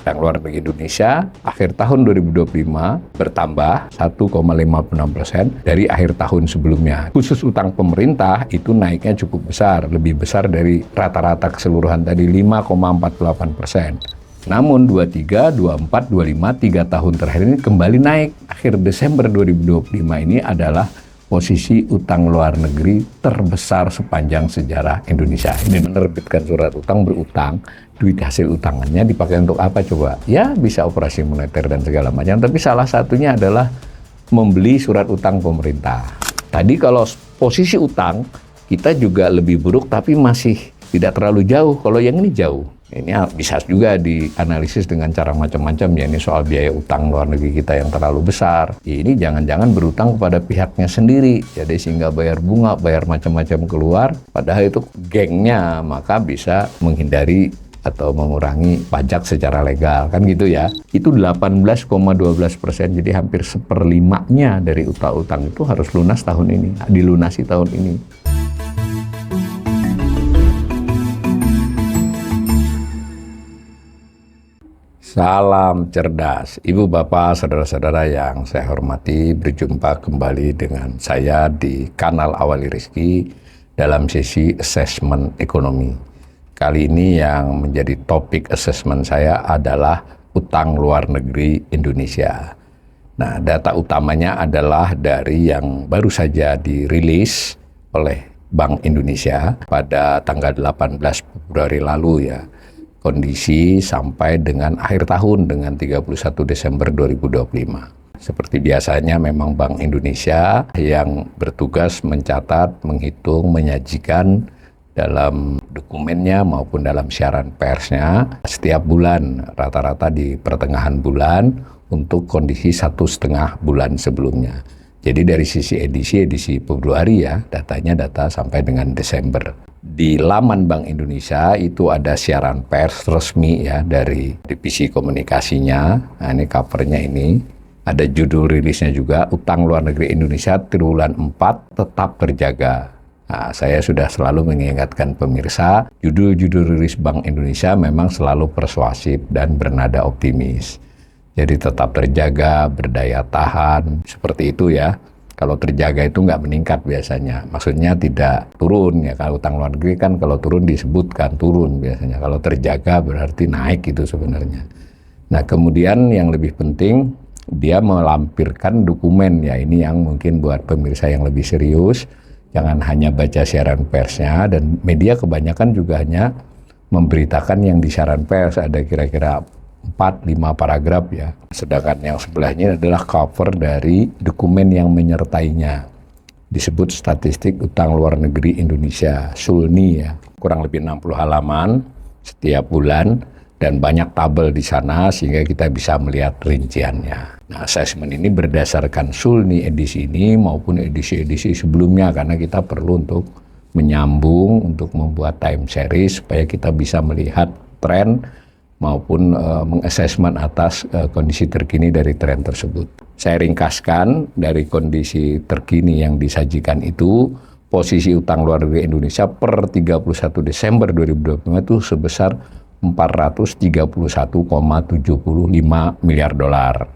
Utang luar negeri Indonesia akhir tahun 2025 bertambah 1,56% dari akhir tahun sebelumnya. Khusus utang pemerintah itu naiknya cukup besar, lebih besar dari rata-rata keseluruhan tadi 5,48%. Namun 23, 24, 25, 3 tahun terakhir ini kembali naik. Akhir Desember 2025 ini adalah posisi utang luar negeri terbesar sepanjang sejarah Indonesia. Ini menerbitkan surat utang, berutang, duit hasil utangannya dipakai untuk apa coba? Ya bisa operasi moneter dan segala macam, tapi salah satunya adalah membeli surat utang pemerintah. Tadi kalau posisi utang, kita juga lebih buruk tapi masih tidak terlalu jauh. Kalau yang ini jauh. Ini bisa juga dianalisis dengan cara macam-macam ya. Ini soal biaya utang luar negeri kita yang terlalu besar. Ini jangan-jangan berutang kepada pihaknya sendiri. Jadi sehingga bayar bunga, bayar macam-macam keluar. Padahal itu gengnya, maka bisa menghindari atau mengurangi pajak secara legal. Kan gitu ya. Itu 18,12%. Jadi hampir 1/5-nya dari utang-utang itu harus lunas tahun ini. Dilunasi tahun ini. Salam cerdas, Ibu Bapak, Saudara-saudara yang saya hormati, berjumpa kembali dengan saya di kanal Awali Rizki dalam sesi assessment ekonomi. Kali ini yang menjadi topik assessment saya adalah utang luar negeri Indonesia. Nah, data utamanya adalah dari yang baru saja dirilis oleh Bank Indonesia pada tanggal 18 Februari lalu ya. Kondisi sampai dengan akhir tahun dengan 31 Desember 2025. Seperti biasanya memang Bank Indonesia yang bertugas mencatat, menghitung, menyajikan dalam dokumennya maupun dalam siaran persnya setiap bulan, rata-rata di pertengahan bulan untuk kondisi 1,5 bulan sebelumnya. Jadi dari sisi edisi Februari ya, datanya data sampai dengan Desember. Di laman Bank Indonesia itu ada siaran pers resmi ya dari divisi komunikasinya. Nah, ini covernya ini. Ada judul rilisnya juga, Utang Luar Negeri Indonesia Triwulan 4 Tetap Terjaga. Nah, saya sudah selalu mengingatkan pemirsa, judul-judul rilis Bank Indonesia memang selalu persuasif dan bernada optimis. Jadi tetap terjaga, berdaya tahan, seperti itu ya. Kalau terjaga itu nggak meningkat biasanya, maksudnya tidak turun ya. Kalau utang luar negeri kan kalau turun disebutkan turun biasanya. Kalau terjaga berarti naik itu sebenarnya. Nah kemudian yang lebih penting dia melampirkan dokumen ya. Ini yang mungkin buat pemirsa yang lebih serius, jangan hanya baca siaran persnya, dan media kebanyakan juga hanya memberitakan yang di siaran pers, ada kira-kira 4-5 paragraf ya. Sedangkan yang sebelahnya adalah cover dari dokumen yang menyertainya. Disebut Statistik Utang Luar Negeri Indonesia, SULNI ya. Kurang lebih 60 halaman setiap bulan dan banyak tabel di sana sehingga kita bisa melihat rinciannya. Nah, assessment ini berdasarkan SULNI edisi ini maupun edisi-edisi sebelumnya karena kita perlu untuk menyambung, untuk membuat time series supaya kita bisa melihat tren maupun mengassessment atas kondisi terkini dari tren tersebut. Saya ringkaskan dari kondisi terkini yang disajikan itu, posisi utang luar negeri Indonesia per 31 Desember 2025 itu sebesar 431,75 miliar dolar.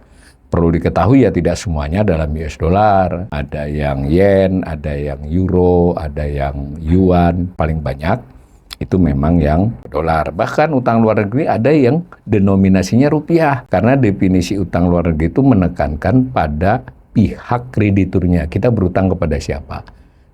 Perlu diketahui ya tidak semuanya dalam US dollar, ada yang yen, ada yang euro, ada yang yuan, paling banyak itu memang yang dolar. Bahkan utang luar negeri ada yang denominasinya rupiah. Karena definisi utang luar negeri itu menekankan pada pihak krediturnya. Kita berutang kepada siapa?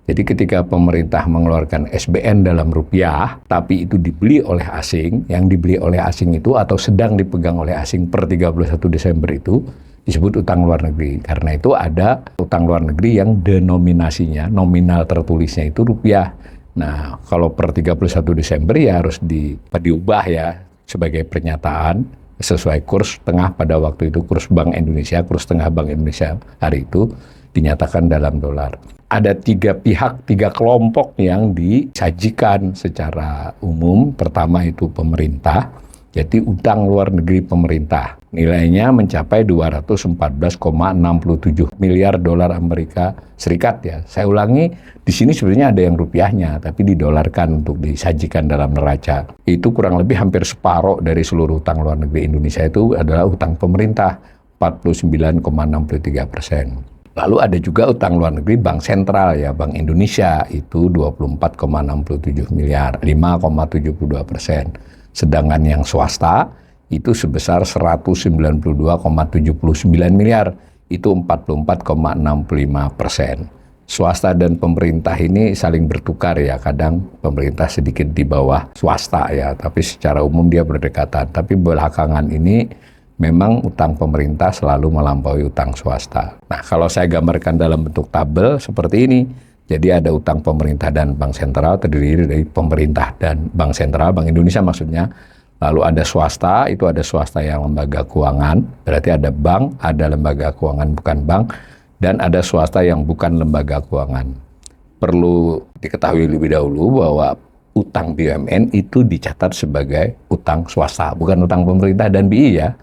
Jadi ketika pemerintah mengeluarkan SBN dalam rupiah, tapi itu dibeli oleh asing, yang dibeli oleh asing itu atau sedang dipegang oleh asing per 31 Desember itu, disebut utang luar negeri. Karena itu ada utang luar negeri yang denominasinya, nominal tertulisnya itu rupiah. Nah, kalau per 31 Desember ya harus diubah ya sebagai pernyataan sesuai kurs tengah pada waktu itu, kurs Bank Indonesia, kurs tengah Bank Indonesia hari itu dinyatakan dalam dolar. Ada 3 pihak, 3 kelompok yang disajikan secara umum. Pertama itu pemerintah, Jadi utang luar negeri pemerintah. Nilainya mencapai 214,67 miliar dolar Amerika Serikat ya. Saya ulangi, di sini sebenarnya ada yang rupiahnya, tapi didolarkan untuk disajikan dalam neraca. Itu kurang lebih hampir separuh dari seluruh utang luar negeri Indonesia itu adalah utang pemerintah, 49,63%. Lalu ada juga utang luar negeri Bank Sentral ya, Bank Indonesia itu 24,67 miliar, 5,72%. Sedangkan yang swasta itu sebesar 192,79 miliar, itu 44,65%. Swasta dan pemerintah ini saling bertukar ya, kadang pemerintah sedikit di bawah swasta ya, tapi secara umum dia berdekatan. Tapi belakangan ini memang utang pemerintah selalu melampaui utang swasta. Nah, kalau saya gambarkan dalam bentuk tabel seperti ini, jadi ada utang pemerintah dan bank sentral terdiri dari pemerintah dan bank sentral, Bank Indonesia maksudnya. Lalu ada swasta, itu ada swasta yang lembaga keuangan, berarti ada bank, ada lembaga keuangan bukan bank, dan ada swasta yang bukan lembaga keuangan. Perlu diketahui lebih dahulu bahwa utang BUMN itu dicatat sebagai utang swasta, bukan utang pemerintah dan BI ya.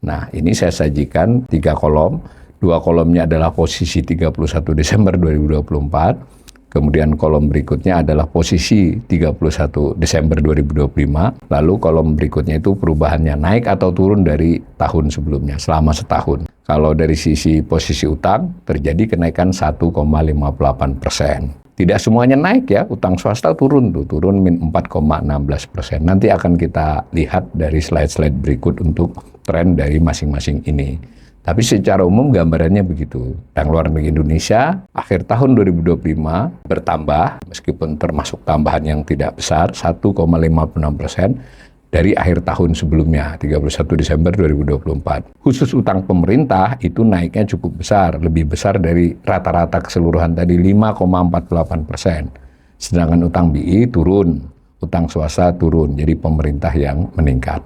Nah, ini saya sajikan 3 kolom. 2 kolomnya adalah posisi 31 Desember 2024. Kemudian kolom berikutnya adalah posisi 31 Desember 2025. Lalu kolom berikutnya itu perubahannya naik atau turun dari tahun sebelumnya selama setahun. Kalau dari sisi posisi utang terjadi kenaikan 1,58%. Tidak semuanya naik ya, utang swasta turun min 4,16%. Nanti akan kita lihat dari slide-slide berikut untuk tren dari masing-masing ini. Tapi secara umum gambarannya begitu. Utang luar negeri Indonesia akhir tahun 2025 bertambah, meskipun termasuk tambahan yang tidak besar, 1,56% dari akhir tahun sebelumnya, 31 Desember 2024. Khusus utang pemerintah itu naiknya cukup besar, lebih besar dari rata-rata keseluruhan tadi 5,48%. Sedangkan utang BI turun, utang swasta turun, jadi pemerintah yang meningkat.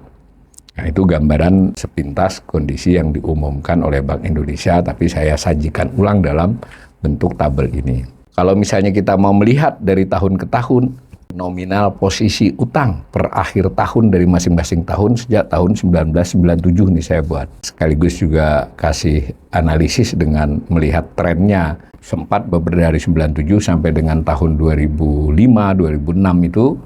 Nah, itu gambaran sepintas kondisi yang diumumkan oleh Bank Indonesia, tapi saya sajikan ulang dalam bentuk tabel ini. Kalau misalnya kita mau melihat dari tahun ke tahun, nominal posisi utang per akhir tahun dari masing-masing tahun sejak tahun 1997 nih saya buat. Sekaligus juga kasih analisis dengan melihat trennya. Sempat beberapa dari 97 sampai dengan tahun 2005, 2006 itu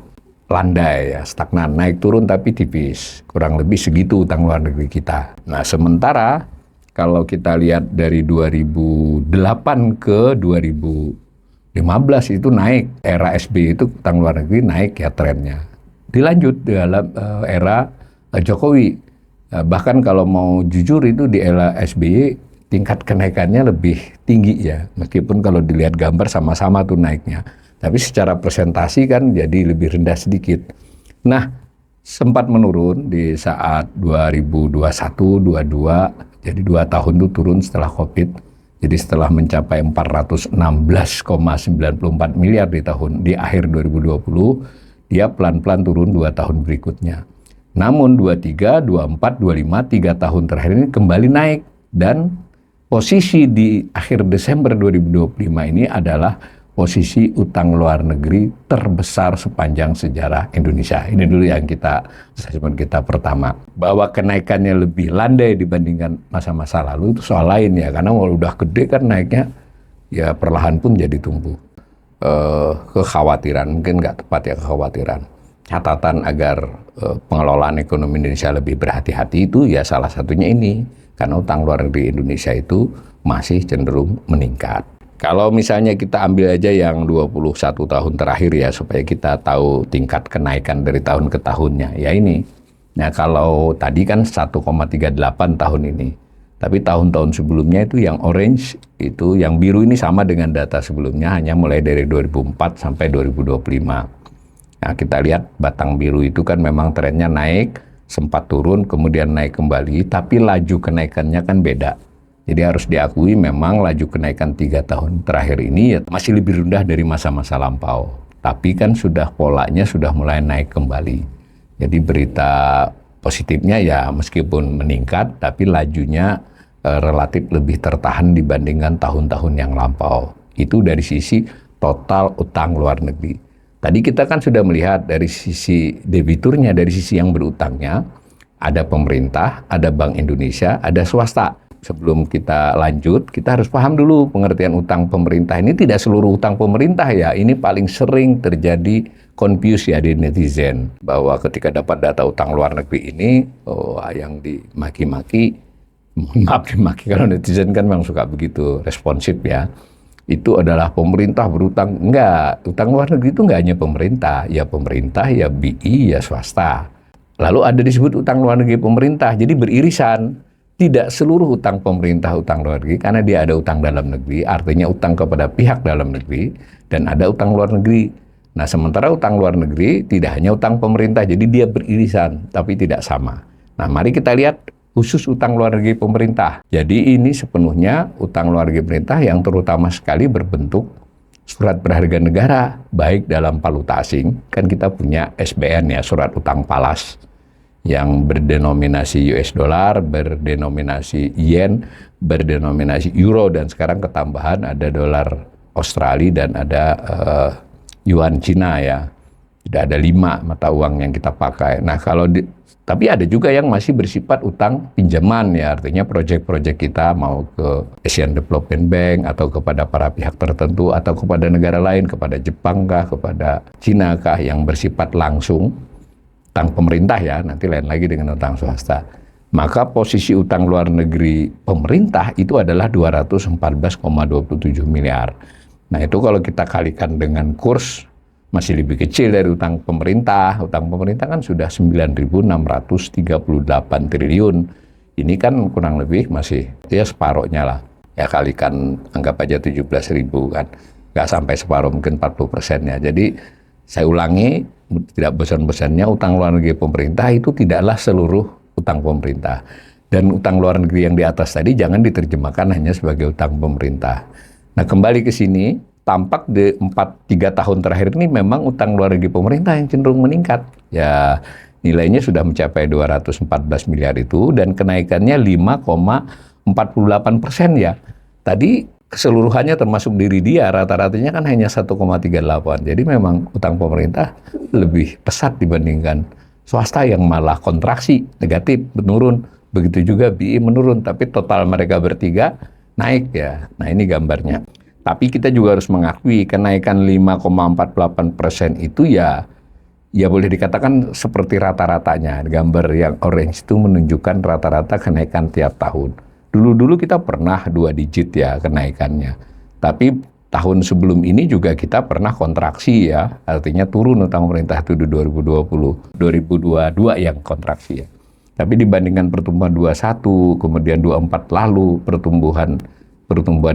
landai ya, stagnan, naik turun tapi tipis. Kurang lebih segitu utang luar negeri kita. Nah, sementara kalau kita lihat dari 2008 ke 2015 itu naik. Era SBY itu utang luar negeri naik ya trennya. Dilanjut dalam era Jokowi. Bahkan kalau mau jujur itu di era SBY tingkat kenaikannya lebih tinggi ya. Meskipun kalau dilihat gambar sama-sama tuh naiknya. Tapi secara presentasi kan jadi lebih rendah sedikit. Nah, sempat menurun di saat 2021-22, jadi 2 tahun itu turun setelah COVID. Jadi setelah mencapai 416,94 miliar di akhir 2020, dia pelan-pelan turun 2 tahun berikutnya. Namun 23, 24, 25, 3 tahun terakhir ini kembali naik. Dan posisi di akhir Desember 2025 ini adalah posisi utang luar negeri terbesar sepanjang sejarah Indonesia. Ini dulu yang assessment kita pertama. Bahwa kenaikannya lebih landai dibandingkan masa-masa lalu itu soal lain ya. Karena kalau udah gede kan naiknya ya perlahan pun jadi tumbuh. Kekhawatiran, mungkin nggak tepat ya kekhawatiran. Catatan agar pengelolaan ekonomi Indonesia lebih berhati-hati itu ya salah satunya ini. Karena utang luar negeri Indonesia itu masih cenderung meningkat. Kalau misalnya kita ambil aja yang 21 tahun terakhir ya, supaya kita tahu tingkat kenaikan dari tahun ke tahunnya, ya ini. Nah, kalau tadi kan 1,38 tahun ini, tapi tahun-tahun sebelumnya itu yang orange, itu yang biru ini sama dengan data sebelumnya, hanya mulai dari 2004 sampai 2025. Nah, kita lihat batang biru itu kan memang trennya naik, sempat turun, kemudian naik kembali, tapi laju kenaikannya kan beda. Jadi harus diakui memang laju kenaikan 3 tahun terakhir ini ya masih lebih rendah dari masa-masa lampau. Tapi kan polanya sudah mulai naik kembali. Jadi berita positifnya ya meskipun meningkat, tapi lajunya relatif lebih tertahan dibandingkan tahun-tahun yang lampau. Itu dari sisi total utang luar negeri. Tadi kita kan sudah melihat dari sisi debiturnya, dari sisi yang berutangnya, ada pemerintah, ada Bank Indonesia, ada swasta. Sebelum kita lanjut, kita harus paham dulu pengertian utang pemerintah. Ini tidak seluruh utang pemerintah ya, ini paling sering terjadi confuse ya di netizen. Bahwa ketika dapat data utang luar negeri ini, yang dimaki-maki, mohon maaf dimaki, kalau netizen kan memang suka begitu, responsif ya. Itu adalah pemerintah berutang. Enggak, utang luar negeri itu enggak hanya pemerintah, ya BI, ya swasta. Lalu ada disebut utang luar negeri pemerintah, jadi beririsan. Tidak seluruh utang pemerintah utang luar negeri, karena dia ada utang dalam negeri, artinya utang kepada pihak dalam negeri, dan ada utang luar negeri. Nah, sementara utang luar negeri tidak hanya utang pemerintah, jadi dia beririsan, tapi tidak sama. Nah, mari kita lihat khusus utang luar negeri pemerintah. Jadi ini sepenuhnya utang luar negeri pemerintah yang terutama sekali berbentuk surat berharga negara, baik dalam valuta asing, kan kita punya SBN ya, surat utang falas, yang berdenominasi US dollar, berdenominasi yen, berdenominasi euro, dan sekarang ketambahan ada dolar Australia dan ada yuan Cina ya. Tidak ada 5 mata uang yang kita pakai. Nah, tapi ada juga yang masih bersifat utang pinjaman ya, artinya proyek-proyek kita mau ke Asian Development Bank atau kepada para pihak tertentu atau kepada negara lain, kepada Jepang kah, kepada Cina kah, yang bersifat langsung utang pemerintah ya, nanti lain lagi dengan utang swasta. Maka posisi utang luar negeri pemerintah itu adalah 214,27 miliar. Nah, itu kalau kita kalikan dengan kurs masih lebih kecil dari utang pemerintah. Utang pemerintah kan sudah 9.638 triliun. Ini kan kurang lebih masih ya separohnya lah. Ya kalikan anggap aja 17.000 kan. Nggak sampai separuh, mungkin 40%-nya. Jadi saya ulangi, tidak bosan-bosannya, utang luar negeri pemerintah itu tidaklah seluruh utang pemerintah. Dan utang luar negeri yang di atas tadi jangan diterjemahkan hanya sebagai utang pemerintah. Nah, kembali ke sini, tampak di 3 tahun terakhir ini memang utang luar negeri pemerintah yang cenderung meningkat. Ya, nilainya sudah mencapai 214 miliar itu, dan kenaikannya 5,48% ya. Tadi keseluruhannya termasuk diri dia, rata-ratanya kan hanya 1,38. Jadi memang utang pemerintah lebih pesat dibandingkan swasta yang malah kontraksi, negatif, menurun. Begitu juga BI menurun, tapi total mereka bertiga naik ya. Nah, ini gambarnya. Tapi kita juga harus mengakui kenaikan 5,48% itu ya boleh dikatakan seperti rata-ratanya. Gambar yang orange itu menunjukkan rata-rata kenaikan tiap tahun. Dulu-dulu kita pernah 2 digit ya kenaikannya. Tapi tahun sebelum ini juga kita pernah kontraksi ya. Artinya turun utang pemerintah itu di 2020. 2022 yang kontraksi ya. Tapi dibandingkan pertumbuhan 21, kemudian 24 lalu, pertumbuhan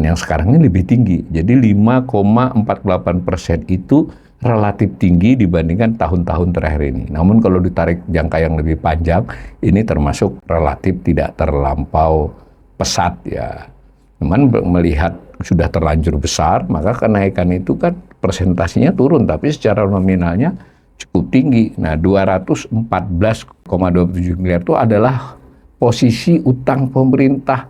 yang sekarang ini lebih tinggi. Jadi 5,48% itu relatif tinggi dibandingkan tahun-tahun terakhir ini. Namun kalau ditarik jangka yang lebih panjang, ini termasuk relatif tidak terlampau pesat ya. Cuman melihat sudah terlanjur besar, maka kenaikan itu kan presentasinya turun, tapi secara nominalnya cukup tinggi. Nah, 214,27 miliar itu adalah posisi utang pemerintah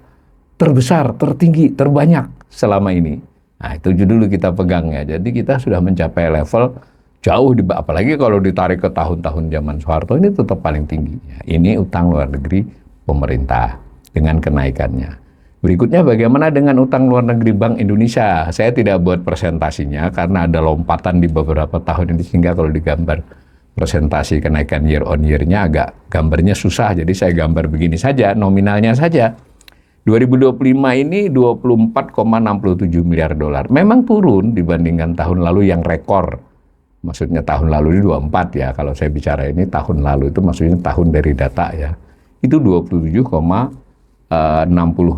terbesar, tertinggi, terbanyak selama ini. Nah, itu dulu kita pegang ya. Jadi kita sudah mencapai level jauh, apalagi kalau ditarik ke tahun-tahun zaman Soeharto, ini tetap paling tinggi. Ya, ini utang luar negeri pemerintah dengan kenaikannya. Berikutnya bagaimana dengan utang luar negeri Bank Indonesia? Saya tidak buat presentasinya karena ada lompatan di beberapa tahun ini, sehingga kalau digambar presentasi kenaikan year on year-nya agak gambarnya susah. Jadi saya gambar begini saja, nominalnya saja. 2025 ini 24,67 miliar dolar. Memang turun dibandingkan tahun lalu yang rekor. Maksudnya tahun lalu ini 24 ya. Kalau saya bicara ini tahun lalu itu maksudnya tahun dari data ya. Itu 27,60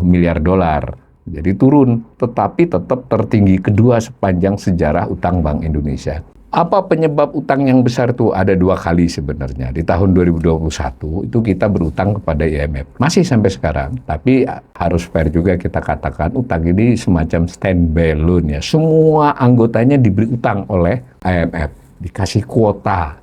miliar dolar. Jadi turun, tetapi tetap tertinggi kedua sepanjang sejarah utang Bank Indonesia. Apa penyebab utang yang besar itu? Ada 2 kali sebenarnya. Di tahun 2021 itu kita berutang kepada IMF. Masih sampai sekarang, tapi harus fair juga kita katakan utang ini semacam standby loan ya. Semua anggotanya diberi utang oleh IMF, dikasih kuota.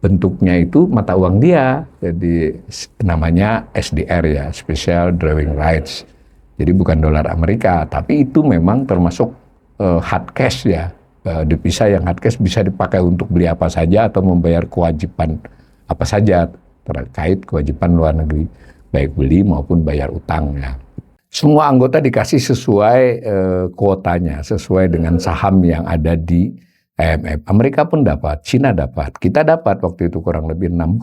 Bentuknya itu mata uang dia, jadi namanya SDR ya, Special Drawing Rights. Jadi bukan dolar Amerika, tapi itu memang termasuk hard cash ya. devisa yang hard cash bisa dipakai untuk beli apa saja atau membayar kewajiban apa saja terkait kewajiban luar negeri, baik beli maupun bayar utangnya. Semua anggota dikasih sesuai kuotanya, sesuai dengan saham yang ada di IMF. Amerika pun dapat, Cina dapat, kita dapat waktu itu kurang lebih 6,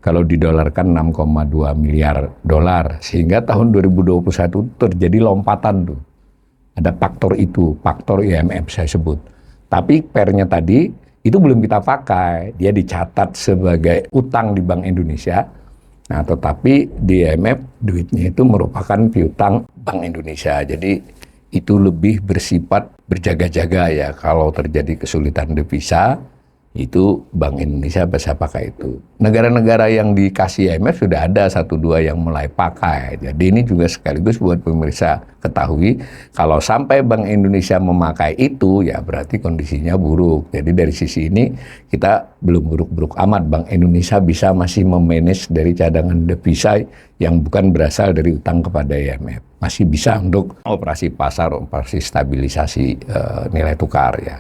kalau didolarkan 6,2 miliar dolar. Sehingga tahun 2021 terjadi lompatan tuh. Ada faktor itu, faktor IMF saya sebut. Tapi pernya tadi itu belum kita pakai. Dia dicatat sebagai utang di Bank Indonesia. Nah, tetapi di IMF duitnya itu merupakan piutang Bank Indonesia. Jadi itu lebih bersifat berjaga-jaga ya. Kalau terjadi kesulitan devisa, itu Bank Indonesia bisa pakai itu. Negara-negara yang dikasih IMF sudah ada 1-2 yang mulai pakai. Jadi ini juga sekaligus buat pemirsa ketahui, kalau sampai Bank Indonesia memakai itu, ya berarti kondisinya buruk. Jadi dari sisi ini kita belum buruk-buruk amat. Bank Indonesia bisa masih memanage dari cadangan devisa yang bukan berasal dari utang kepada IMF. Masih bisa untuk operasi pasar, operasi stabilisasi nilai tukar ya.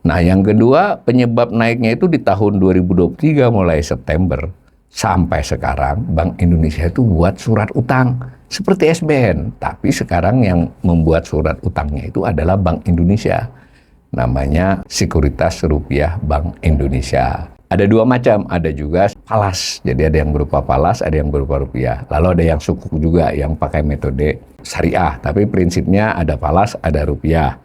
Nah, yang kedua, penyebab naiknya itu di tahun 2023 mulai September sampai sekarang, Bank Indonesia itu buat surat utang seperti SBN, tapi sekarang yang membuat surat utangnya itu adalah Bank Indonesia. Namanya Sekuritas Rupiah Bank Indonesia. Ada 2 macam, ada juga falas. Jadi ada yang berupa falas, ada yang berupa rupiah. Lalu ada yang sukuk juga yang pakai metode syariah, tapi prinsipnya ada falas, ada rupiah.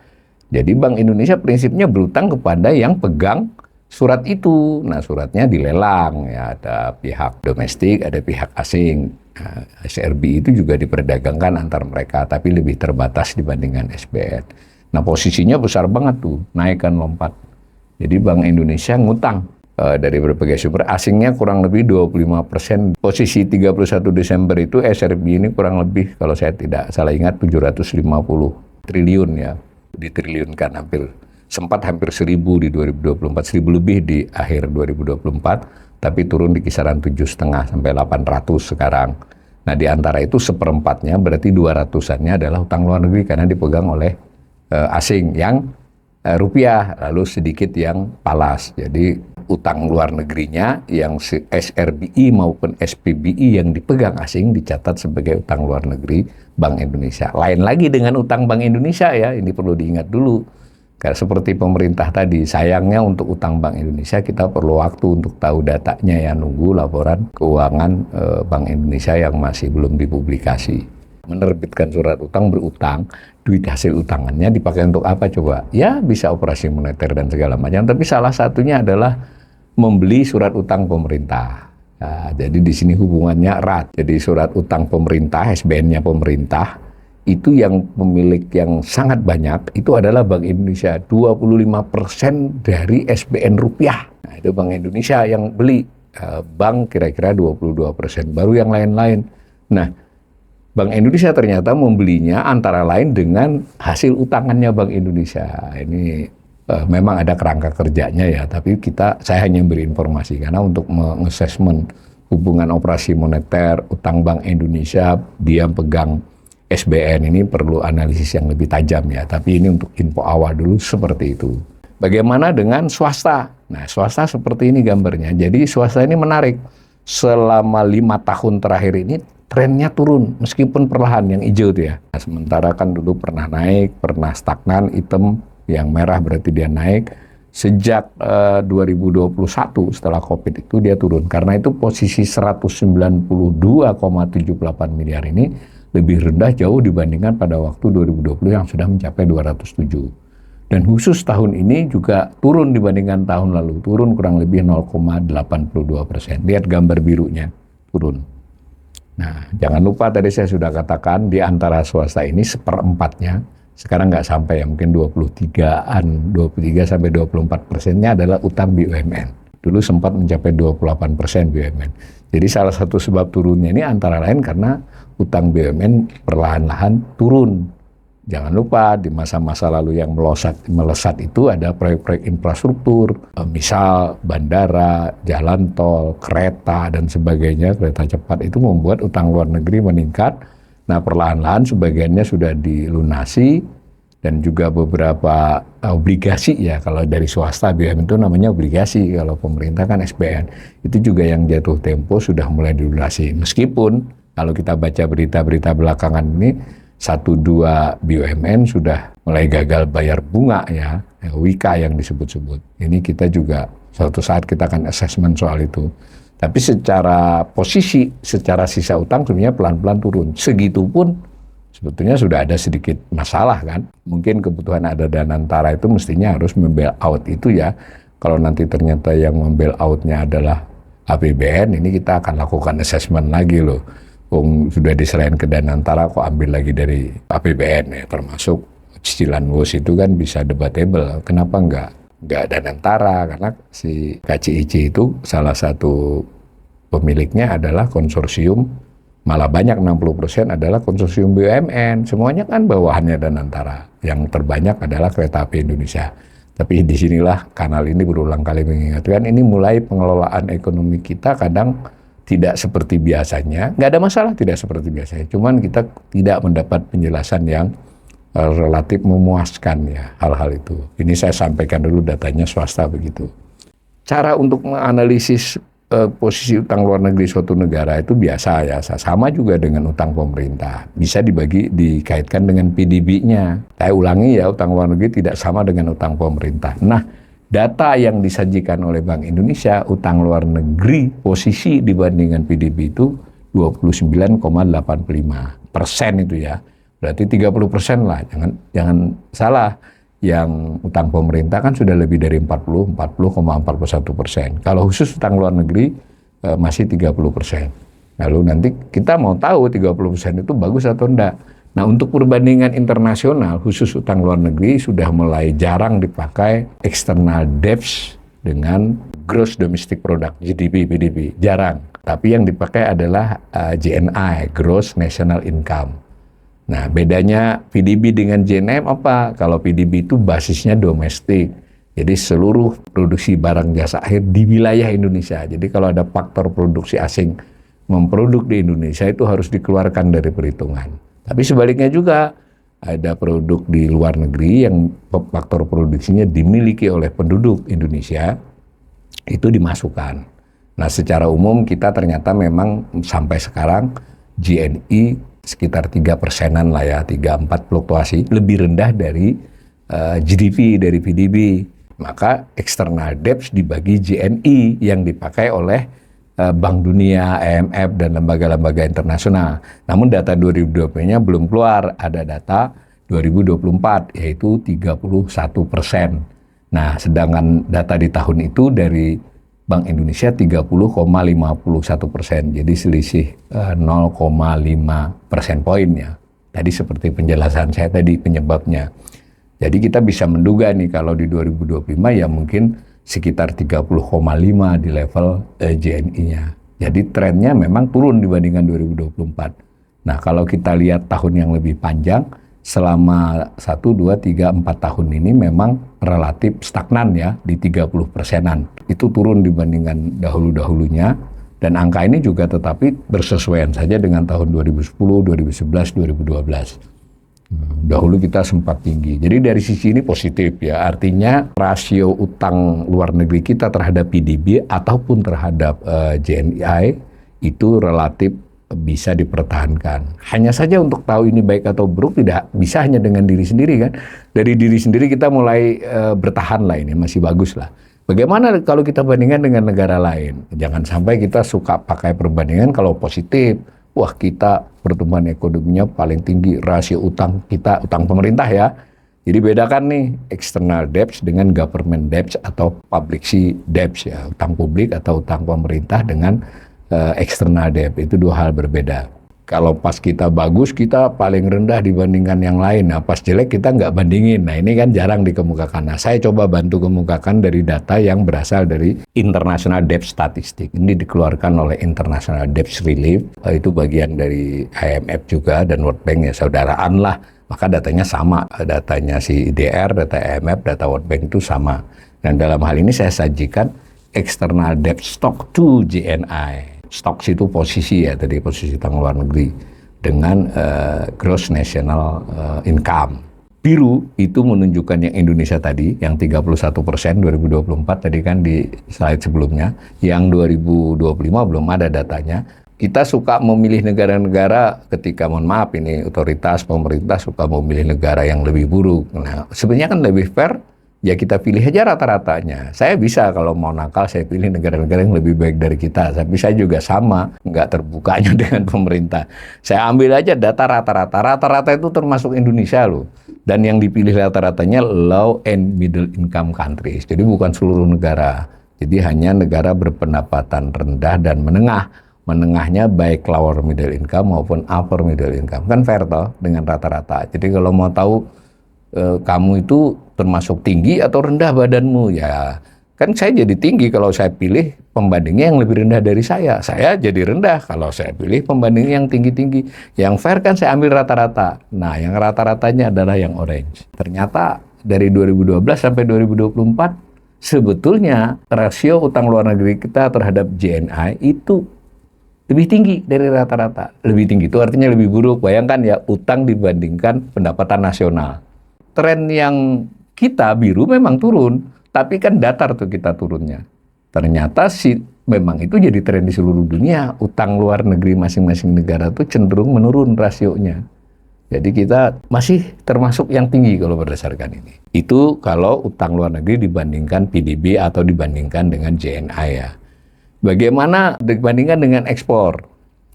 Jadi Bank Indonesia prinsipnya berutang kepada yang pegang surat itu. Nah, suratnya dilelang ya, ada pihak domestik, ada pihak asing. Nah, SRBI itu juga diperdagangkan antar mereka, tapi lebih terbatas dibandingkan SBN. Nah, posisinya besar banget tuh, naikkan lompat. Jadi Bank Indonesia ngutang dari berbagai sumber, asingnya kurang lebih 25%. Posisi 31 Desember itu SRBI ini kurang lebih, kalau saya tidak salah ingat, 750 triliun ya. Ditriliunkan sempat hampir 1.000 di 2024, 1.000 lebih di akhir 2024, tapi turun di kisaran 7,5 sampai 800 sekarang. Nah, di antara itu seperempatnya berarti 200-annya adalah utang luar negeri karena dipegang oleh asing yang rupiah, lalu sedikit yang falas. Jadi utang luar negerinya yang SRBI maupun SPBI yang dipegang asing dicatat sebagai utang luar negeri Bank Indonesia. Lain lagi dengan utang Bank Indonesia ya, ini perlu diingat dulu. Karena seperti pemerintah tadi, sayangnya untuk utang Bank Indonesia kita perlu waktu untuk tahu datanya ya, nunggu laporan keuangan Bank Indonesia yang masih belum dipublikasi. Menerbitkan surat utang, berutang, duit hasil utangannya dipakai untuk apa coba? Ya bisa operasi moneter dan segala macam, tapi salah satunya adalah membeli surat utang pemerintah. Nah, jadi di sini hubungannya erat. Jadi surat utang pemerintah, SBN-nya pemerintah, itu yang pemilik yang sangat banyak, itu adalah Bank Indonesia. 25% dari SBN rupiah. Nah, itu Bank Indonesia yang beli. Bank kira-kira 22%, baru yang lain-lain. Nah, Bank Indonesia ternyata membelinya antara lain dengan hasil utangannya Bank Indonesia. Ini memang ada kerangka kerjanya ya, tapi saya hanya beri informasi karena untuk mengassessment hubungan operasi moneter, utang Bank Indonesia, dia pegang SBN ini perlu analisis yang lebih tajam ya, tapi ini untuk info awal dulu seperti itu. Bagaimana dengan swasta? Nah, swasta seperti ini gambarnya. Jadi swasta ini menarik. Selama 5 tahun terakhir ini trennya turun, meskipun perlahan, yang hijau itu ya. Nah, sementara kan dulu pernah naik, pernah stagnan, hitam, yang merah berarti dia naik. Sejak 2021 setelah COVID itu dia turun. Karena itu posisi 192,78 miliar ini lebih rendah jauh dibandingkan pada waktu 2020 yang sudah mencapai 207. Dan khusus tahun ini juga turun dibandingkan tahun lalu. Turun kurang lebih 0,82%. Lihat gambar birunya, turun. Nah, jangan lupa tadi saya sudah katakan di antara swasta ini seperempatnya sekarang nggak sampai ya, mungkin 23 sampai 24%-nya adalah utang BUMN. Dulu sempat mencapai 28% BUMN. Jadi salah satu sebab turunnya ini antara lain karena utang BUMN perlahan-lahan turun. Jangan lupa di masa-masa lalu yang melesat itu ada proyek-proyek infrastruktur, misal bandara, jalan tol, kereta dan sebagainya, kereta cepat itu membuat utang luar negeri meningkat. Nah, perlahan-lahan sebagiannya sudah dilunasi, dan juga beberapa obligasi ya. Kalau dari swasta BUMN itu namanya obligasi, kalau pemerintah kan SBN. Itu juga yang jatuh tempo sudah mulai dilunasi. Meskipun kalau kita baca berita-berita belakangan ini, 1-2 BUMN sudah mulai gagal bayar bunga ya, WIKA yang disebut-sebut. Ini kita juga suatu saat kita akan assessment soal itu. Tapi secara posisi, secara sisa utang sebenarnya pelan-pelan turun. Segitupun sebetulnya sudah ada sedikit masalah kan. Mungkin kebutuhan ada Danantara itu mestinya harus membail out itu ya. Kalau nanti ternyata yang membail outnya adalah APBN, ini kita akan lakukan assessment lagi loh. Sudah diserahin ke Danantara kok ambil lagi dari APBN ya. Termasuk cicilan WOS itu kan bisa debatable. Kenapa enggak Danantara? Karena si KCIC itu salah satu pemiliknya adalah konsorsium, malah banyak 60% adalah konsorsium BUMN. Semuanya kan bawahannya Danantara. Yang terbanyak adalah Kereta Api Indonesia. Tapi disinilah kanal ini berulang kali mengingatkan, ini mulai pengelolaan ekonomi kita kadang tidak seperti biasanya. Nggak ada masalah tidak seperti biasanya. Cuman kita tidak mendapat penjelasan yang relatif memuaskan ya hal-hal itu. Ini saya sampaikan dulu datanya swasta begitu. Cara untuk menganalisis posisi utang luar negeri suatu negara itu biasa ya, sama juga dengan utang pemerintah. Bisa dikaitkan dengan PDB-nya. Saya ulangi ya, utang luar negeri tidak sama dengan utang pemerintah. Nah, data yang disajikan oleh Bank Indonesia, utang luar negeri posisi dibandingkan PDB itu 29,85% itu ya. Berarti 30% lah, jangan salah. Yang utang pemerintah kan sudah lebih dari 40,41%. Kalau khusus utang luar negeri masih 30%. Lalu nanti kita mau tahu 30% itu bagus atau enggak. Nah, untuk perbandingan internasional khusus utang luar negeri sudah mulai jarang dipakai external debts dengan gross domestic product, GDP, PDB, jarang. Tapi yang dipakai adalah GNI, gross national income. Nah, bedanya PDB dengan JNM apa? Kalau PDB itu basisnya domestik. Jadi seluruh produksi barang jasa akhir di wilayah Indonesia. Jadi kalau ada faktor produksi asing memproduk di Indonesia itu harus dikeluarkan dari perhitungan. Tapi sebaliknya juga ada produk di luar negeri yang faktor produksinya dimiliki oleh penduduk Indonesia, itu dimasukkan. Nah, secara umum kita ternyata memang sampai sekarang GNI sekitar 3%-an lah ya, 3-4 fluktuasi, lebih rendah dari GDP, dari PDB. Maka external debts dibagi GNI yang dipakai oleh Bank Dunia, IMF, dan lembaga-lembaga internasional. Namun data 2020-nya belum keluar, ada data 2024, yaitu 31%. Nah, sedangkan data di tahun itu dari Bank Indonesia 30,51%, jadi selisih 0,5 persen poin ya. Tadi seperti penjelasan saya tadi penyebabnya. Jadi kita bisa menduga nih kalau di 2025 ya mungkin sekitar 30,5 di level GNI-nya. Jadi trennya memang turun dibandingkan 2024. Nah, kalau kita lihat tahun yang lebih panjang, selama 1, 2, 3, 4 tahun ini memang relatif stagnan ya, di 30%-an. Itu turun dibandingkan dahulu-dahulunya, dan angka ini juga tetapi bersesuaian saja dengan tahun 2010, 2011, 2012. Dahulu kita sempat tinggi. Jadi dari sisi ini positif ya, artinya rasio utang luar negeri kita terhadap PDB ataupun terhadap GNI itu relatif bisa dipertahankan. Hanya saja untuk tahu ini baik atau buruk tidak bisa hanya dengan diri sendiri kan. Dari diri sendiri kita mulai bertahan lah, ini masih bagus lah. Bagaimana kalau kita bandingkan dengan negara lain? Jangan sampai kita suka pakai perbandingan kalau positif. Wah, kita pertumbuhan ekonominya paling tinggi, rasio utang kita, utang pemerintah ya. Jadi bedakan nih external debts dengan government debts atau public debts ya, utang publik atau utang pemerintah dengan external debt, itu dua hal berbeda. Kalau pas kita bagus, kita paling rendah dibandingkan yang lain. Nah, pas jelek kita nggak bandingin. Nah, ini kan jarang dikemukakan. Nah, saya coba bantu kemukakan dari data yang berasal dari International Debt Statistic. Ini dikeluarkan oleh International Debt Relief. Itu bagian dari IMF juga dan World Bank ya, saudaraan lah. Maka datanya sama. Datanya si IDR, data IMF, data World Bank itu sama. Dan dalam hal ini saya sajikan external debt stock to GNI. Stocks itu posisi ya, tadi posisi utang luar negeri dengan gross national income. biru itu menunjukkan yang Indonesia tadi, yang 31% 2024 tadi kan di slide sebelumnya, yang 2025 belum ada datanya. Kita suka memilih negara-negara ketika, mohon maaf ini otoritas pemerintah suka memilih negara yang lebih buruk. Nah, sebenarnya kan lebih fair, ya kita pilih aja rata-ratanya. Saya bisa kalau mau nakal, saya pilih negara-negara yang lebih baik dari kita. Tapi saya juga sama, nggak terbukanya dengan pemerintah. Saya ambil aja data rata-rata. Rata-rata itu termasuk Indonesia loh. Dan yang dipilih rata-ratanya low and middle income countries. Jadi bukan seluruh negara. Jadi hanya negara berpendapatan rendah dan menengah. Menengahnya baik lower middle income maupun upper middle income. Kan fair toh dengan rata-rata. Jadi kalau mau tahu kamu itu termasuk tinggi atau rendah badanmu, ya kan saya jadi tinggi kalau saya pilih pembandingnya yang lebih rendah dari saya jadi rendah kalau saya pilih pembandingnya yang tinggi-tinggi. Yang fair kan saya ambil rata-rata. Nah, yang rata-ratanya adalah yang orange. Ternyata dari 2012 sampai 2024 sebetulnya rasio utang luar negeri kita terhadap JNI itu lebih tinggi dari rata-rata. Lebih tinggi itu artinya lebih buruk. Bayangkan ya, utang dibandingkan pendapatan nasional. Tren yang kita biru memang turun, tapi kan datar tuh kita turunnya. Ternyata memang itu jadi tren di seluruh dunia. Utang luar negeri masing-masing negara tuh cenderung menurun rasionya. Jadi kita masih termasuk yang tinggi kalau berdasarkan ini. Itu kalau utang luar negeri dibandingkan PDB atau dibandingkan dengan JNI ya. Bagaimana dibandingkan dengan ekspor?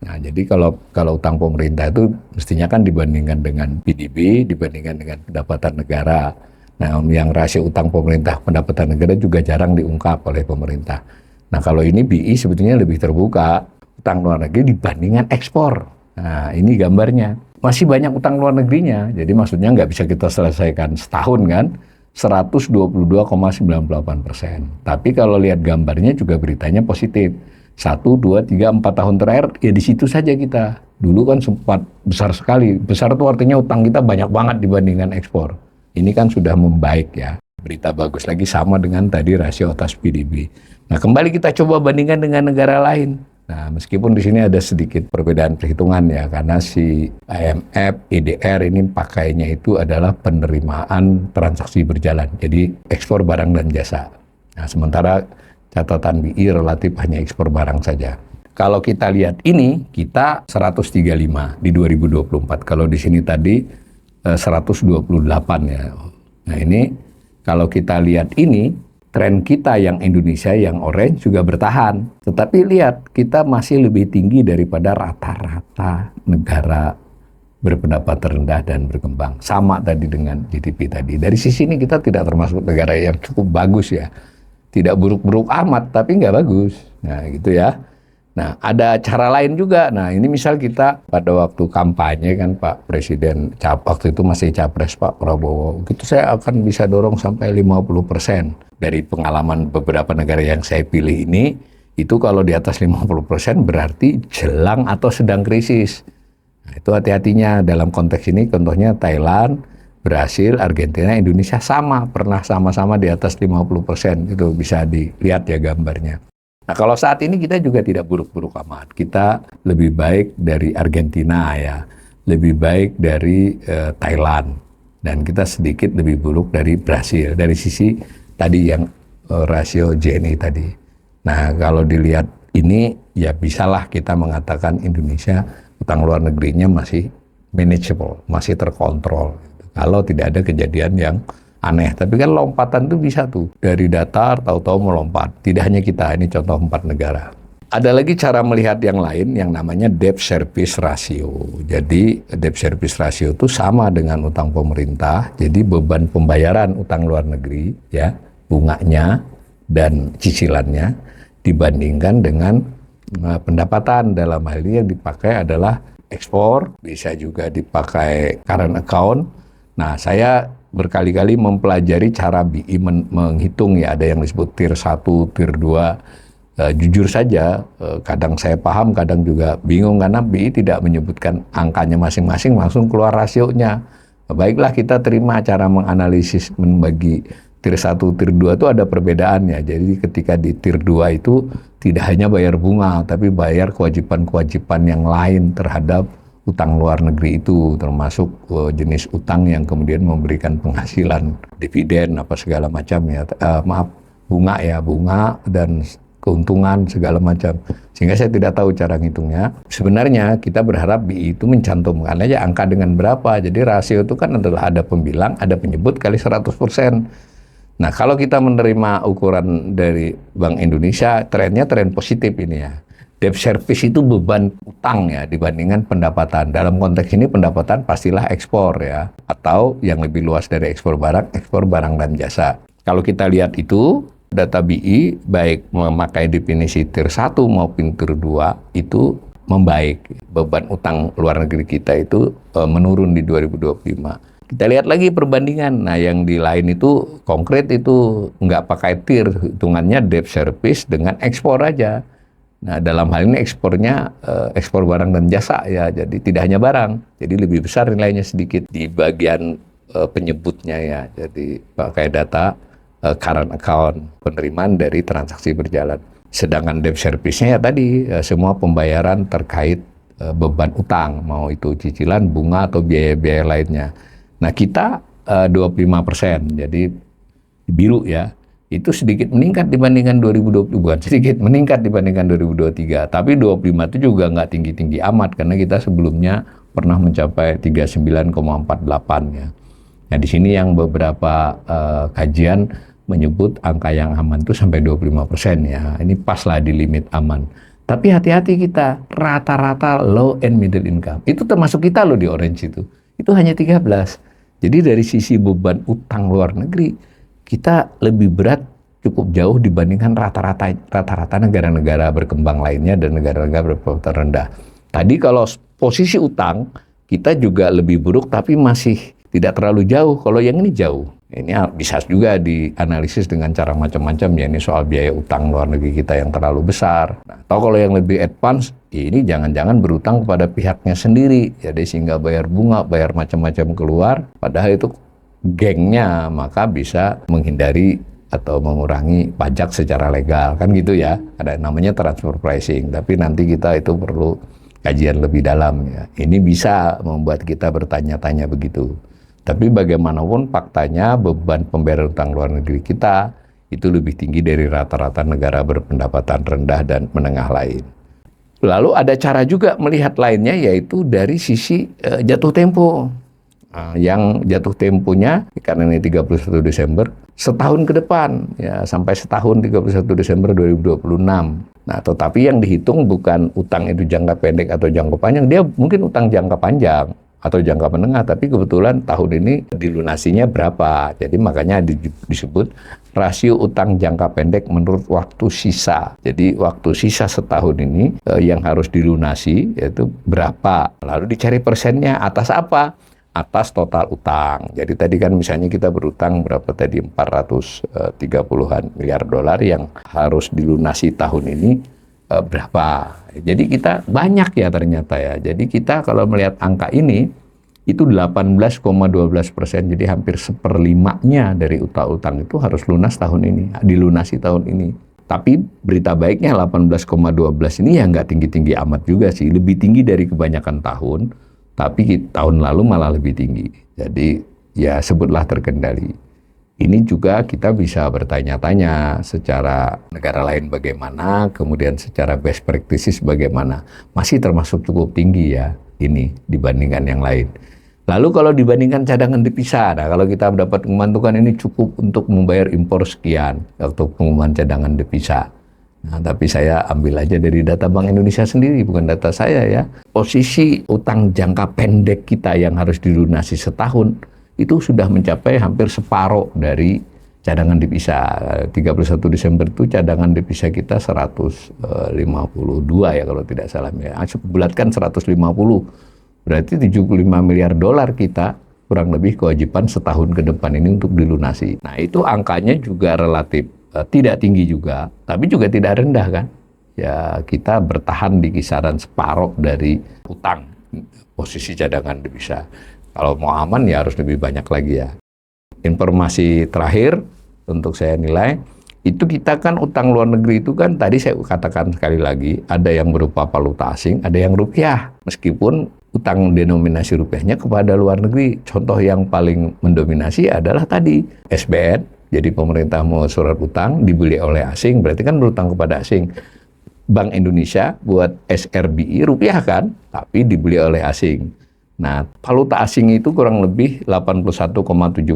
Nah, jadi kalau utang pemerintah itu mestinya kan dibandingkan dengan PDB, dibandingkan dengan pendapatan negara. Nah, yang rasio utang pemerintah pendapatan negara juga jarang diungkap oleh pemerintah. Nah, kalau ini BI sebetulnya lebih terbuka, utang luar negeri dibandingkan ekspor. Nah, ini gambarnya. Masih banyak utang luar negerinya, jadi maksudnya nggak bisa kita selesaikan setahun kan, 122,98%. Tapi kalau lihat gambarnya juga beritanya positif. 1, 2, 3, 4 tahun terakhir, ya di situ saja kita. Dulu kan sempat besar sekali. Besar itu artinya utang kita banyak banget dibandingkan ekspor. Ini kan sudah membaik ya. Berita bagus lagi sama dengan tadi rasio atas PDB. Nah, kembali kita coba bandingkan dengan negara lain. Nah, meskipun di sini ada sedikit perbedaan perhitungan ya, karena si IMF, EDR ini pakainya itu adalah penerimaan transaksi berjalan. Jadi ekspor barang dan jasa. Nah, sementara catatan BI relatif hanya ekspor barang saja. Kalau kita lihat ini, kita 135 di 2024. Kalau di sini tadi 128 ya. Nah, ini kalau kita lihat ini, tren kita yang Indonesia yang orange juga bertahan. Tetapi lihat, kita masih lebih tinggi daripada rata-rata negara berpendapatan rendah dan berkembang. Sama tadi dengan GDP tadi. Dari sisi ini kita tidak termasuk negara yang cukup bagus ya. Tidak buruk-buruk amat, tapi nggak bagus. Nah, gitu ya. Nah, ada cara lain juga. Nah, ini misal kita pada waktu kampanye kan Pak Presiden, waktu itu masih Capres Pak Prabowo, gitu saya akan bisa dorong sampai 50%. Dari pengalaman beberapa negara yang saya pilih ini, itu kalau di atas 50% berarti jelang atau sedang krisis. Nah, itu hati-hatinya dalam konteks ini, contohnya Thailand, Brasil, Argentina, Indonesia sama, pernah sama-sama di atas 50%. Itu bisa dilihat ya gambarnya. Nah, kalau saat ini kita juga tidak buruk-buruk amat. Kita lebih baik dari Argentina ya, lebih baik dari Thailand, dan kita sedikit lebih buruk dari Brasil. Dari sisi tadi yang rasio JNI tadi. Nah, kalau dilihat ini ya bisalah kita mengatakan Indonesia utang luar negerinya masih manageable, masih terkontrol. Kalau tidak ada kejadian yang aneh. Tapi kan lompatan tuh bisa tuh. Dari datar, tahu-tahu melompat. Tidak hanya kita, ini contoh 4 negara. Ada lagi cara melihat yang lain yang namanya debt service ratio. Jadi debt service ratio itu sama dengan utang pemerintah. Jadi beban pembayaran utang luar negeri, ya, bunganya dan cicilannya dibandingkan dengan pendapatan. Dalam hal ini yang dipakai adalah ekspor, bisa juga dipakai current account. Nah, saya berkali-kali mempelajari cara BI menghitung ya, ada yang disebut tier 1, tier 2. Jujur saja, kadang saya paham, kadang juga bingung karena BI tidak menyebutkan angkanya masing-masing, langsung keluar rasionya. Baiklah, kita terima cara menganalisis membagi tier 1, tier 2 itu ada perbedaannya. Jadi ketika di tier 2 itu tidak hanya bayar bunga, tapi bayar kewajiban-kewajiban yang lain terhadap utang luar negeri itu, termasuk jenis utang yang kemudian memberikan penghasilan dividen apa segala macam ya, bunga dan keuntungan segala macam. Sehingga saya tidak tahu cara ngitungnya. Sebenarnya kita berharap BI itu mencantumkan aja angka dengan berapa. Jadi rasio itu kan adalah ada pembilang, ada penyebut kali 100%. Nah, kalau kita menerima ukuran dari Bank Indonesia, trennya tren positif ini ya. Debt service itu beban utang ya dibandingkan pendapatan. Dalam konteks ini pendapatan pastilah ekspor ya. Atau yang lebih luas dari ekspor barang dan jasa. Kalau kita lihat itu, data BI baik memakai definisi tier 1 maupun tier 2 itu membaik. Beban utang luar negeri kita itu menurun di 2025. Kita lihat lagi perbandingan. Nah, yang di lain itu konkret itu nggak pakai tier, hitungannya debt service dengan ekspor aja. Nah, dalam hal ini ekspornya ekspor barang dan jasa ya, jadi tidak hanya barang. Jadi lebih besar nilainya sedikit di bagian penyebutnya ya. Jadi pakai data current account, penerimaan dari transaksi berjalan. Sedangkan debt service-nya ya tadi semua pembayaran terkait beban utang, mau itu cicilan, bunga atau biaya-biaya lainnya. Nah, kita 25%, jadi biru ya. Itu sedikit meningkat dibandingkan 2020, bukan sedikit meningkat dibandingkan 2023. Tapi 25 itu juga nggak tinggi-tinggi amat, karena kita sebelumnya pernah mencapai 39,48 ya. Nah, di sini yang beberapa kajian menyebut angka yang aman itu sampai 25% ya. Ini pas lah di limit aman. Tapi hati-hati kita, rata-rata low and middle income. Itu termasuk kita loh di orange itu. Itu hanya 13. Jadi dari sisi beban utang luar negeri, kita lebih berat cukup jauh dibandingkan rata-rata negara-negara berkembang lainnya dan negara-negara berpendapatan rendah. Tadi kalau posisi utang, kita juga lebih buruk tapi masih tidak terlalu jauh. Kalau yang ini jauh. Ini bisa juga dianalisis dengan cara macam-macam ya. Ini soal biaya utang luar negeri kita yang terlalu besar. Nah, atau kalau yang lebih advance, ya ini jangan-jangan berutang kepada pihaknya sendiri. Jadi sehingga bayar bunga, bayar macam-macam keluar. Padahal itu gengnya, maka bisa menghindari atau mengurangi pajak secara legal. Kan gitu ya. Ada namanya transfer pricing. Tapi nanti kita itu perlu kajian lebih dalam ya. Ini bisa membuat kita bertanya-tanya begitu. Tapi bagaimanapun faktanya beban pembayaran utang luar negeri kita itu lebih tinggi dari rata-rata negara berpendapatan rendah dan menengah lain. Lalu ada cara juga melihat lainnya, yaitu dari sisi jatuh tempo. Yang jatuh temponya karena ini 31 Desember setahun ke depan ya, sampai setahun 31 Desember 2026. Nah, tetapi yang dihitung bukan utang itu jangka pendek atau jangka panjang, dia mungkin utang jangka panjang atau jangka menengah, tapi kebetulan tahun ini dilunasinya berapa. Jadi makanya disebut rasio utang jangka pendek menurut waktu sisa. Jadi waktu sisa setahun ini yang harus dilunasi yaitu berapa. Lalu dicari persennya atas apa? Atas total utang. Jadi tadi kan misalnya kita berutang berapa tadi, 430-an miliar dolar yang harus dilunasi tahun ini berapa. Jadi kita banyak ya ternyata ya. Jadi kita kalau melihat angka ini itu 18,12%, jadi hampir 1/5-nya dari utang-utang itu harus lunas tahun ini, dilunasi tahun ini. Tapi berita baiknya 18,12 ini ya nggak tinggi-tinggi amat juga sih, lebih tinggi dari kebanyakan tahun. Tapi tahun lalu malah lebih tinggi. Jadi ya sebutlah terkendali. Ini juga kita bisa bertanya-tanya secara negara lain bagaimana, kemudian secara best practices bagaimana. Masih termasuk cukup tinggi ya ini dibandingkan yang lain. Lalu kalau dibandingkan cadangan devisa, nah kalau kita mendapat pengumuman itu kan ini cukup untuk membayar impor sekian untuk pengumuman cadangan devisa. Nah, tapi saya ambil aja dari data Bank Indonesia sendiri, bukan data saya ya. Posisi utang jangka pendek kita yang harus dilunasi setahun, itu sudah mencapai hampir separuh dari cadangan devisa. 31 Desember itu cadangan devisa kita 152 ya kalau tidak salah. Ya. Bulatkan 150, berarti 75 miliar dolar kita kurang lebih kewajiban setahun ke depan ini untuk dilunasi. Nah itu angkanya juga relatif tidak tinggi juga, tapi juga tidak rendah kan. Ya kita bertahan di kisaran separuh dari utang posisi cadangan devisa. Kalau mau aman ya harus lebih banyak lagi ya. Informasi terakhir untuk saya nilai, itu kita kan utang luar negeri itu kan tadi saya katakan sekali lagi, ada yang berupa valuta asing, ada yang rupiah. Meskipun utang denominasi rupiahnya kepada luar negeri. Contoh yang paling mendominasi adalah tadi SBN. Jadi pemerintah mau surat utang dibeli oleh asing, berarti kan berutang kepada asing. Bank Indonesia buat SRBI rupiah kan, tapi dibeli oleh asing. Nah, valuta asing itu kurang lebih 81,77%,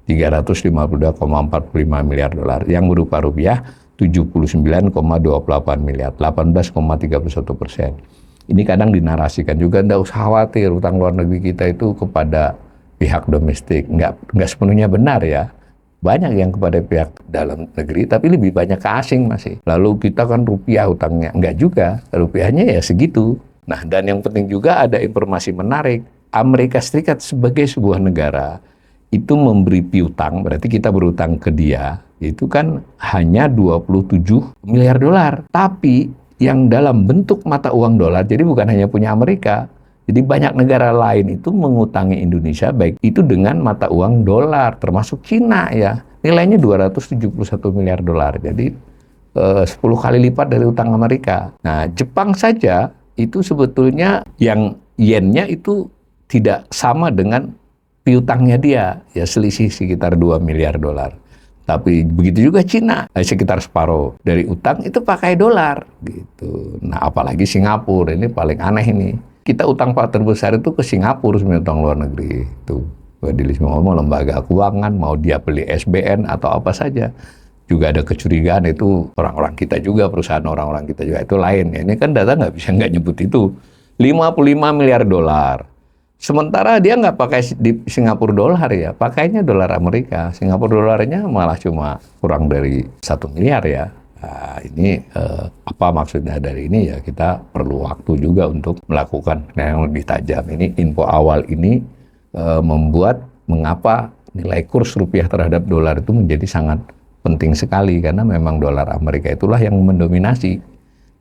352,45 miliar dolar, yang berupa rupiah 79,28 miliar, 18,31%. Ini kadang dinarasikan juga, nggak usah khawatir utang luar negeri kita itu kepada pihak domestik. Nggak sepenuhnya benar ya. Banyak yang kepada pihak dalam negeri, tapi lebih banyak ke asing masih. Lalu kita kan rupiah utangnya. Enggak juga, rupiahnya ya segitu. Nah, dan yang penting juga ada informasi menarik. Amerika Serikat sebagai sebuah negara, itu memberi piutang, berarti kita berutang ke dia, itu kan hanya 27 miliar dolar. Tapi yang dalam bentuk mata uang dolar, jadi bukan hanya punya Amerika. Jadi banyak negara lain itu mengutangi Indonesia baik itu dengan mata uang dolar, termasuk Cina ya. Nilainya 271 miliar dolar. Jadi 10 kali lipat dari utang Amerika. Nah, Jepang saja itu sebetulnya yang yennya itu tidak sama dengan piutangnya dia, ya selisih sekitar 2 miliar dolar. Tapi begitu juga Cina, sekitar separuh dari utang itu pakai dolar gitu. Nah, apalagi Singapura, ini paling aneh ini. Kita utang terbesar itu ke Singapura sebenarnya, utang luar negeri itu. Ngomong lembaga keuangan, mau dia beli SBN atau apa saja. Juga ada kecurigaan itu orang-orang kita juga, perusahaan orang-orang kita juga, itu lain. Ini kan data nggak nyebut itu. 55 miliar dolar. Sementara dia nggak pakai di Singapura dolar ya, pakainya dolar Amerika. Singapura dolarnya malah cuma kurang dari 1 miliar ya. Nah, ini apa maksudnya dari ini ya, kita perlu waktu juga untuk melakukan yang lebih tajam. Ini info awal ini membuat mengapa nilai kurs rupiah terhadap dolar itu menjadi sangat penting sekali, karena memang dolar Amerika itulah yang mendominasi.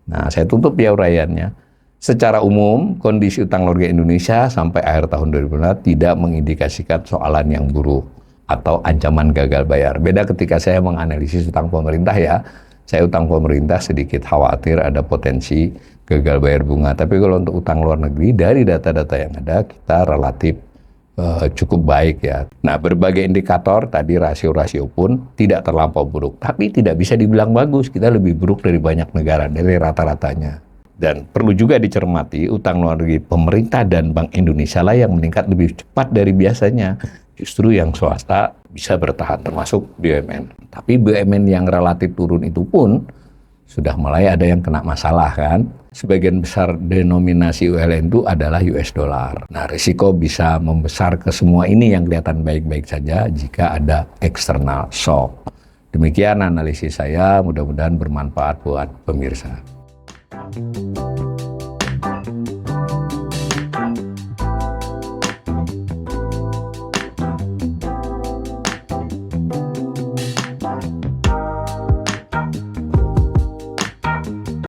Nah, saya tutup ya uraiannya. Secara umum, kondisi utang luar negeri Indonesia sampai akhir tahun 2024 tidak mengindikasikan soalan yang buruk atau ancaman gagal bayar. Beda ketika saya menganalisis utang pemerintah ya. Saya utang pemerintah sedikit khawatir ada potensi gagal bayar bunga. Tapi kalau untuk utang luar negeri, dari data-data yang ada, kita relatif cukup baik ya. Nah, berbagai indikator, tadi rasio-rasio pun tidak terlampau buruk. Tapi tidak bisa dibilang bagus, kita lebih buruk dari banyak negara, dari rata-ratanya. Dan perlu juga dicermati, utang luar negeri pemerintah dan Bank Indonesia lah yang meningkat lebih cepat dari biasanya. Justru yang swasta bisa bertahan, termasuk BUMN. Tapi BUMN yang relatif turun itu pun sudah mulai ada yang kena masalah kan. Sebagian besar denominasi ULN itu adalah US dollar. Nah, risiko bisa membesar ke semua ini yang kelihatan baik-baik saja jika ada external shock. Demikian analisis saya, mudah-mudahan bermanfaat buat pemirsa.